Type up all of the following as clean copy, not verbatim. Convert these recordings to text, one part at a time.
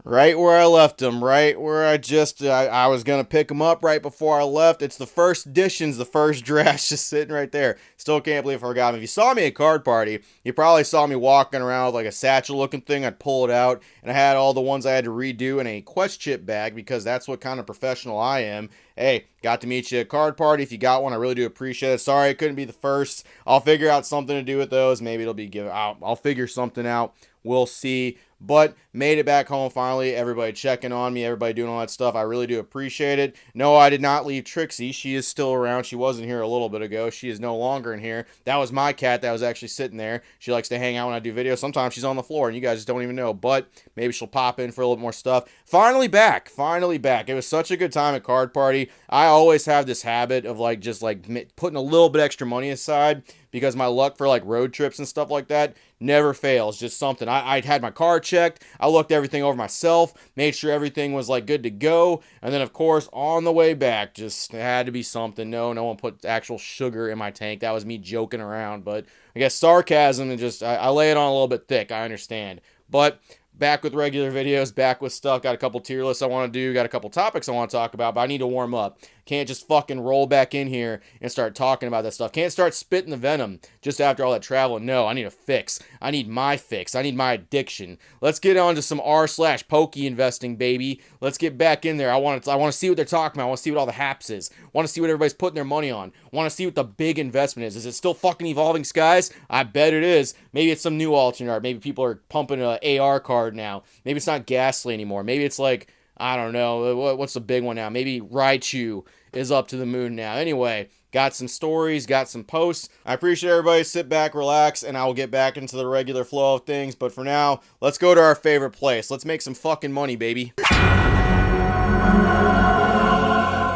Right where I left them, right where I was gonna pick them up right before I left. It's the first editions, the first drafts, just sitting right there. Still can't believe I forgot them. If you saw me at Card Party, you probably saw me walking around with like a satchel looking thing. I'd pull it out, and I had all the ones I had to redo in a Quest chip bag because that's what kind of professional I am. Hey, got to meet you at Card Party. If you got one, I really do appreciate it. Sorry I couldn't be the first. I'll figure out something to do with those. Maybe it'll be given out. I'll figure something out. We'll see. But made it back home finally. Everybody checking on me, everybody doing all that stuff. I really do appreciate it. No, I did not leave Trixie. She is still around. She wasn't here a little bit ago. She is no longer in here. That was my cat that was actually sitting there. She likes to hang out when I do videos. Sometimes she's on the floor and you guys just don't even know. But maybe she'll pop in for a little more stuff. Finally back. Finally back. It was such a good time at Card Party. I always have this habit of like just like putting a little bit extra money aside because my luck for like road trips and stuff like that never fails. Just something. I had my car checked. I looked everything over myself, made sure everything was like good to go. And then of course on the way back, just had to be something. No one put actual sugar in my tank. That was me joking around, but I guess sarcasm and just, I lay it on a little bit thick. I understand. But back with regular videos, back with stuff. Got a couple tier lists I want to do. Got a couple topics I want to talk about, but I need to warm up. Can't just fucking roll back in here and start talking about that stuff. Can't start spitting the venom just after all that travel. No, I need a fix. I need my fix. I need my addiction. Let's get on to some r/PokeInvesting, baby. Let's get back in there. I want to see what they're talking about. I want to see what all the haps is. I want to see what everybody's putting their money on. I want to see what the big investment is. Is it still fucking Evolving Skies? I bet it is. Maybe it's some new alternate art. Maybe people are pumping an AR card now. Maybe it's not Ghastly anymore. Maybe it's like, I don't know. What's the big one now? Maybe Raichu is up to the moon now. Anyway, got some stories, got some posts. I appreciate everybody. Sit back, relax, and I will get back into the regular flow of things. But for now, let's go to our favorite place. Let's make some fucking money, baby.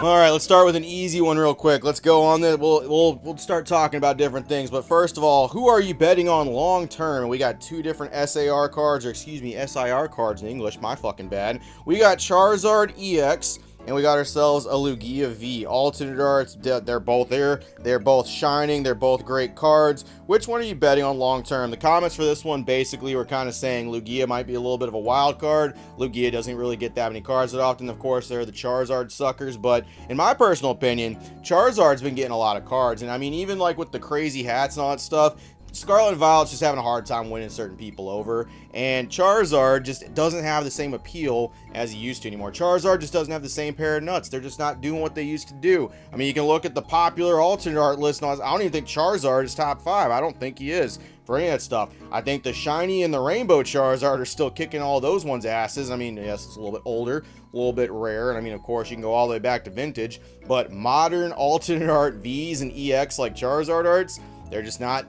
All right, let's start with an easy one real quick. Let's go on there. We'll start talking about different things. But first of all, who are you betting on long term? We got two different SAR cards, or excuse me, SIR cards in English. My fucking bad. We got Charizard EX. And we got ourselves a Lugia V. Alternate arts, they're both there. They're both shining. They're both great cards. Which one are you betting on long term? The comments for this one basically were kind of saying Lugia might be a little bit of a wild card. Lugia doesn't really get that many cards that often. Of course, they're the Charizard suckers. But in my personal opinion, Charizard's been getting a lot of cards. And I mean, even like with the crazy hats and all that stuff, Scarlet and Violet's just having a hard time winning certain people over, and Charizard just doesn't have the same appeal as he used to anymore. Charizard just doesn't have the same pair of nuts. They're just not doing what they used to do. I mean, you can look at the popular alternate art list, and I don't even think Charizard is top 5. I don't think he is for any of that stuff. I think the shiny and the rainbow Charizard are still kicking all those ones' asses. I mean, yes, it's a little bit older, a little bit rare, and I mean, of course, you can go all the way back to vintage, but modern alternate art Vs and EX like Charizard arts, they're just not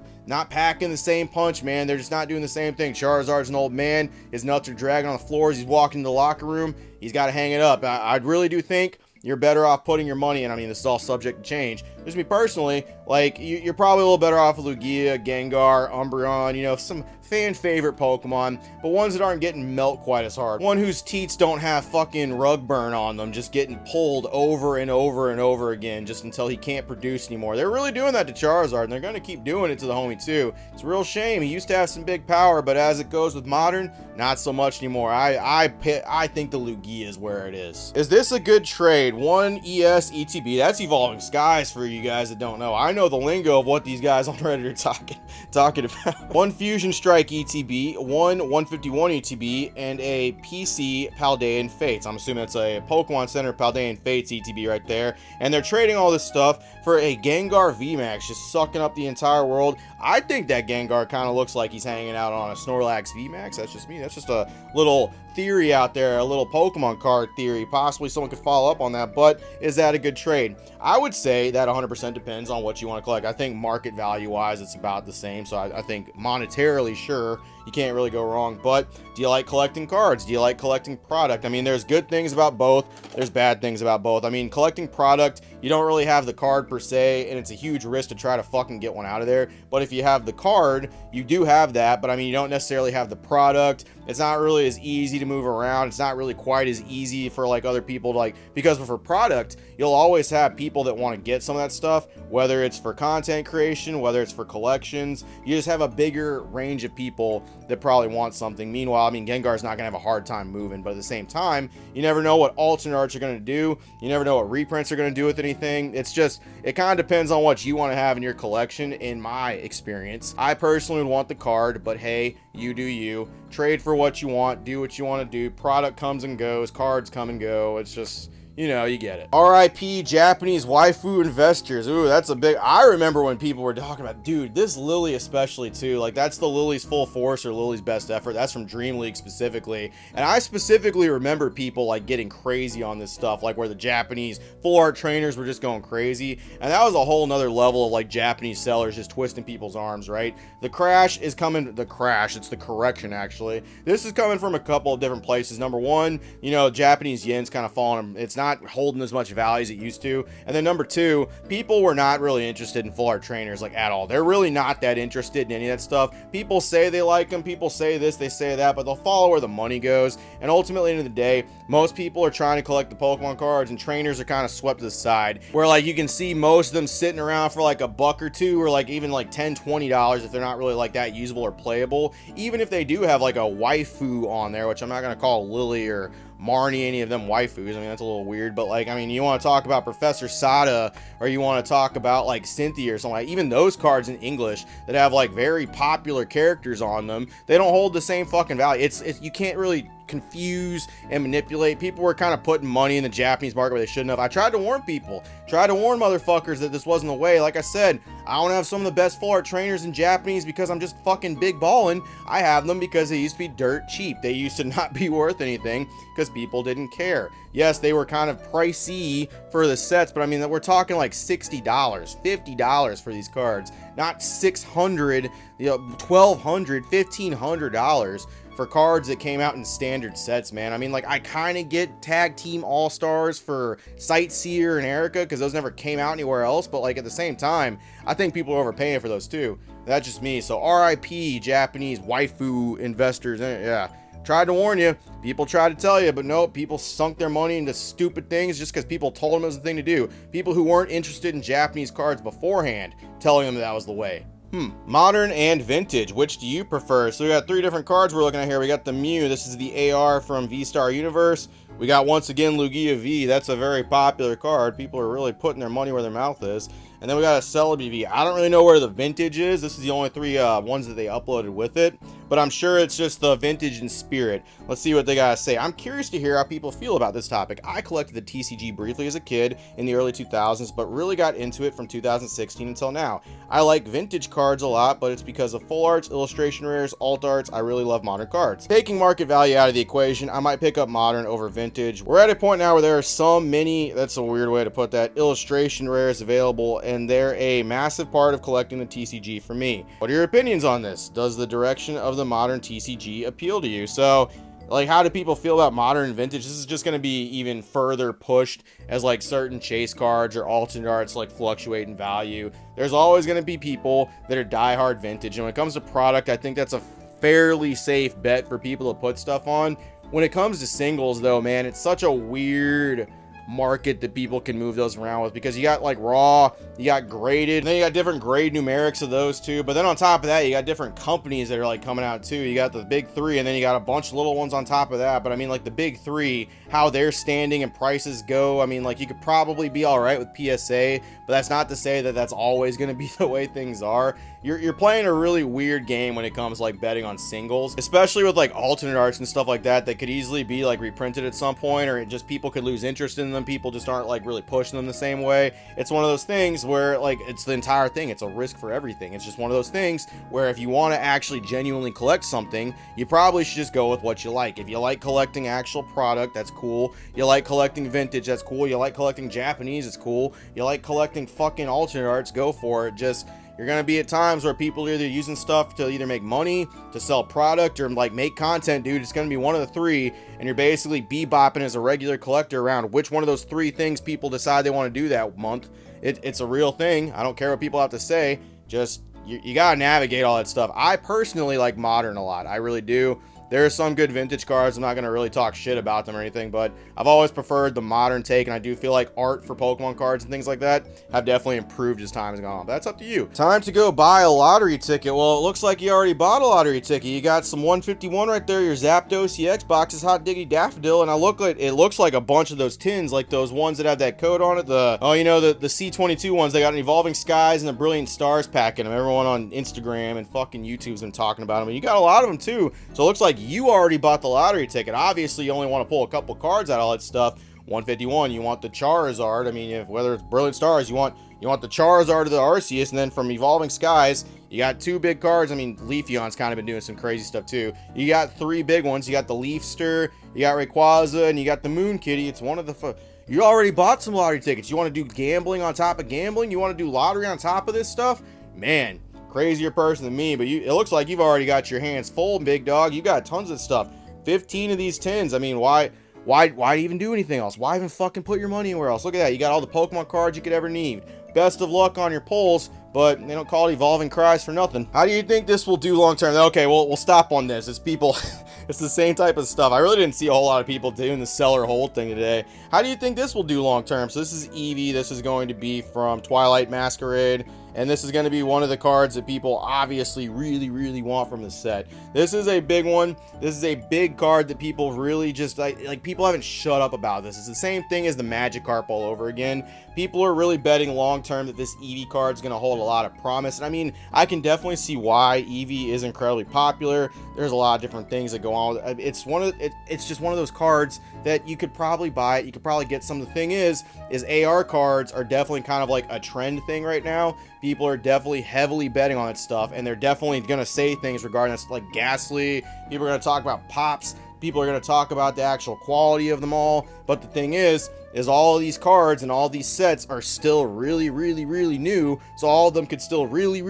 packing the same punch, man. They're just not doing the same thing. Charizard's an old man. His nuts are dragging on the floors. He's walking in the locker room. He's got to hang it up. I really do think you're better off putting your money in. I mean, this is all subject to change. Just me personally, like, you're probably a little better off with Lugia, Gengar, Umbreon, you know, some fan favorite Pokemon, but ones that aren't getting milked quite as hard. One whose teats don't have fucking rug burn on them, just getting pulled over and over and over again, just until he can't produce anymore. They're really doing that to Charizard, and they're going to keep doing it to the homie too. It's a real shame. He used to have some big power, but as it goes with modern, not so much anymore. I think the Lugia is where it is. Is this a good trade? One ES ETB, that's Evolving Skies for you guys that don't know. I know the lingo of what these guys on Reddit are talking about. One Fusion Strike ETB, one 151 ETB, and a PC Paldean Fates. I'm assuming that's a Pokemon Center Paldean Fates ETB right there. And they're trading all this stuff for a Gengar VMAX, just sucking up the entire world. I think that Gengar kind of looks like he's hanging out on a Snorlax VMAX. That's just me. That's just a little theory out there, a little Pokemon card theory. Possibly someone could follow up on that, but is that a good trade? I would say that 100% depends on what you want to collect. I think market value wise, it's about the same. So I think monetarily, sure, you can't really go wrong. But do you like collecting cards? Do you like collecting product? I mean, there's good things about both. There's bad things about both. I mean, collecting product, you don't really have the card per se, and it's a huge risk to try to fucking get one out of there. But if you have the card, you do have that, but I mean, you don't necessarily have the product. It's not really as easy to move around. It's not really quite as easy for like other people to like, because for product, you'll always have people that want to get some of that stuff, whether it's for content creation, whether it's for collections. You just have a bigger range of people that probably want something. Meanwhile, I mean, Gengar's not gonna have a hard time moving, but at the same time, you never know what alternate arts are gonna do. You never know what reprints are gonna do with anything. It's just, it kind of depends on what you want to have in your collection. In my experience, I personally would want the card, but hey, you do you. Trade for what you want, do what you want to do. Product comes and goes, cards come and go. It's just, you know, you get it. RIP Japanese waifu investors. Ooh, that's a big... I remember when people were talking about, dude, this Lily especially too. Like, that's the Lily's full force or Lily's best effort. That's from Dream League specifically. And I specifically remember people like getting crazy on this stuff, like where the Japanese full art trainers were just going crazy. And that was a whole nother level of like Japanese sellers just twisting people's arms, right? The crash is coming... The crash, it's the correction actually. This is coming from a couple of different places. Number one, you know, Japanese yen's kind of falling. It's not holding as much value as it used to. And then number two, people were not really interested in full art trainers like at all. They're really not that interested in any of that stuff. People say they like them, people say this, they say that, but they'll follow where the money goes. And ultimately, at the end of the day, most people are trying to collect the Pokemon cards, and trainers are kind of swept to the side, where like you can see most of them sitting around for like a buck or two, or like even like $10-$20 if they're not really like that usable or playable. Even if they do have like a waifu on there, which I'm not going to call Lily or Marnie any of them waifus. I mean, that's a little weird, but like, I mean, you want to talk about Professor Sada, or you want to talk about like Cynthia or something, like even those cards in English that have like very popular characters on them, they don't hold the same fucking value. It's you can't really confuse and manipulate. People were kind of putting money in the Japanese market where they shouldn't have. I tried to warn people, tried to warn motherfuckers that this wasn't the way. Like I said, I don't have some of the best full art trainers in Japanese because I'm just fucking big ballin'. I have them because they used to be dirt cheap. They used to not be worth anything because people didn't care. Yes, they were kind of pricey for the sets, but I mean, we're talking like $60, $50 for these cards, not $600, you know, $1,200, $1,500 for cards that came out in standard sets, man. I mean, like, I kind of get Tag Team All-Stars for Sightseer and Erica because those never came out anywhere else, but like at the same time, I think people are overpaying for those too. That's just me. So RIP Japanese waifu investors. Yeah, tried to warn you. People tried to tell you, but no, people sunk their money into stupid things just because people told them it was the thing to do. People who weren't interested in Japanese cards beforehand telling them that was the way. Modern and vintage, which do you prefer? So we got three different cards we're looking at here. We got the Mew. This is the AR from V-Star Universe. We got, once again, Lugia V. That's a very popular card. People are really putting their money where their mouth is. And then we got a Celebi V. I don't really know where the vintage is. This is the only three ones that they uploaded with it, but I'm sure it's just the vintage in spirit. Let's see what they gotta say. I'm curious to hear how people feel about this topic. I collected the TCG briefly as a kid in the early 2000s, but really got into it from 2016 until now. I like vintage cards a lot, but it's because of full arts, illustration rares, alt arts. I really love modern cards. Taking market value out of the equation, I might pick up modern over vintage. We're at a point now where there are so many, that's a weird way to put that, illustration rares available, and they're a massive part of collecting the TCG for me. What are your opinions on this? Does the direction of the modern TCG appeal to you? So, like, how do people feel about modern and vintage? This is just going to be even further pushed as like certain chase cards or alternate arts like fluctuate in value. There's always going to be people that are diehard vintage, and when it comes to product, I think that's a fairly safe bet for people to put stuff on. When it comes to singles though, man, it's such a weird market that people can move those around with, because you got like raw, you got graded, and then you got different grade numerics of those too. But then on top of that, you got different companies that are like coming out too. You got the big three, and then you got a bunch of little ones on top of that. But I mean, like the big three, how they're standing and prices go, I mean, like you could probably be all right with PSA, but that's not to say that that's always going to be the way things are. You're playing a really weird game when it comes to like betting on singles, especially with like alternate arts and stuff like that could easily be like reprinted at some point, or it just people could lose interest in them. People just aren't like really pushing them the same way. It's one of those things where like it's the entire thing, it's a risk for everything. It's just one of those things where if you want to actually genuinely collect something, you probably should just go with what you like. If you like collecting actual product, that's cool. You like collecting vintage, that's cool. You like collecting Japanese, it's cool. You like collecting fucking alternate arts, go for it. Just, you're gonna be at times where people are either using stuff to either make money, to sell product, or like make content, dude. It's gonna be one of the three, and you're basically bebopping as a regular collector around which one of those three things people decide they want to do that month. It's a real thing. I don't care what people have to say. Just you gotta navigate all that stuff. I personally like modern a lot. I really do. There are some good vintage cards. I'm not going to really talk shit about them or anything, but I've always preferred the modern take, and I do feel like art for Pokemon cards and things like that have definitely improved as time has gone on. But that's up to you. Time to go buy a lottery ticket. Well, it looks like you already bought a lottery ticket. You got some 151 right there, your Zapdos EX boxes, Hot Diggity Daffodil, and it looks like a bunch of those tins, like those ones that have that code on it. The C22 ones, they got an Evolving Skies and a Brilliant Stars pack in them. Everyone on Instagram and fucking YouTube's been talking about them, and you got a lot of them too. So it looks like you already bought the lottery ticket. Obviously, you only want to pull a couple cards out of all that stuff. 151, you want the Charizard. I mean, whether it's Brilliant Stars, you want the Charizard or the Arceus, and then from Evolving Skies, you got 2 big cards. I mean, Leafeon's kind of been doing some crazy stuff too. You got 3 big ones. You got the Leafster, you got Rayquaza, and you got the Moon Kitty. It's one of the... You already bought some lottery tickets. You want to do gambling on top of gambling? You want to do lottery on top of this stuff? Man, crazier person than me, but it looks like you've already got your hands full, big dog. You got tons of stuff. 15 of these tins. I mean, why even do anything else? Why even fucking put your money anywhere else? Look at that. You got all the Pokemon cards you could ever need. Best of luck on your pulls, but they don't call it Evolving Cries for nothing. How do you think this will do long term? Okay, well, we'll stop on this. It's people, it's the same type of stuff. I really didn't see a whole lot of people doing the sell or hold thing today. How do you think this will do long term? So this is Eevee. This is going to be from Twilight Masquerade. And this is going to be one of the cards that people obviously really want from the set. This is a big one. This is a big card that people really just like people haven't shut up about this. It's the same thing as the Magikarp all over again. People are really betting long term that this Eevee card is going to hold a lot of promise. And I mean, I can definitely see why Eevee is incredibly popular. There's a lot of different things that go on with it. It's just one of those cards that you could probably buy it. You could probably get some. The thing is AR cards are definitely kind of like a trend thing right now. People are definitely heavily betting on that stuff, and they're definitely going to say things regarding this, like Ghastly. People are going to talk about pops. People are going to talk about the actual quality of them all. But the thing is all of these cards and all these sets are still really new. So all of them could still really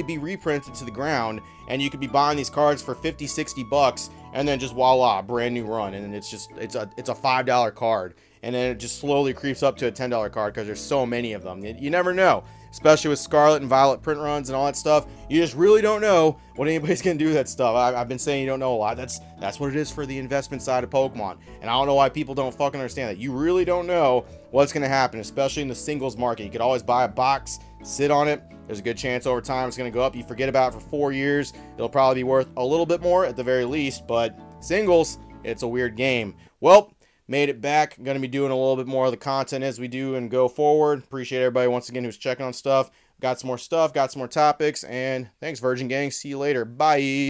be reprinted to the ground. And you could be buying these cards for 50, 60 bucks, and then just voila, brand new run. And it's a $5 card. And then it just slowly creeps up to a $10 card because there's so many of them. You never know. Especially with Scarlet and Violet print runs and all that stuff, you just really don't know what anybody's gonna do with that stuff. I've been saying you don't know a lot. That's what it is for the investment side of Pokemon, and I don't know why people don't fucking understand that. You really don't know what's gonna happen, especially in the singles market. You could always buy a box, sit on it. There's a good chance over time it's gonna go up. You forget about it for 4 years, it'll probably be worth a little bit more at the very least. But singles, it's a weird game. Well, made it back. I'm going to be doing a little bit more of the content as we do and go forward. Appreciate everybody once again who's checking on stuff. Got some more stuff, got some more topics, and thanks, Virgin Gang. See you later. Bye.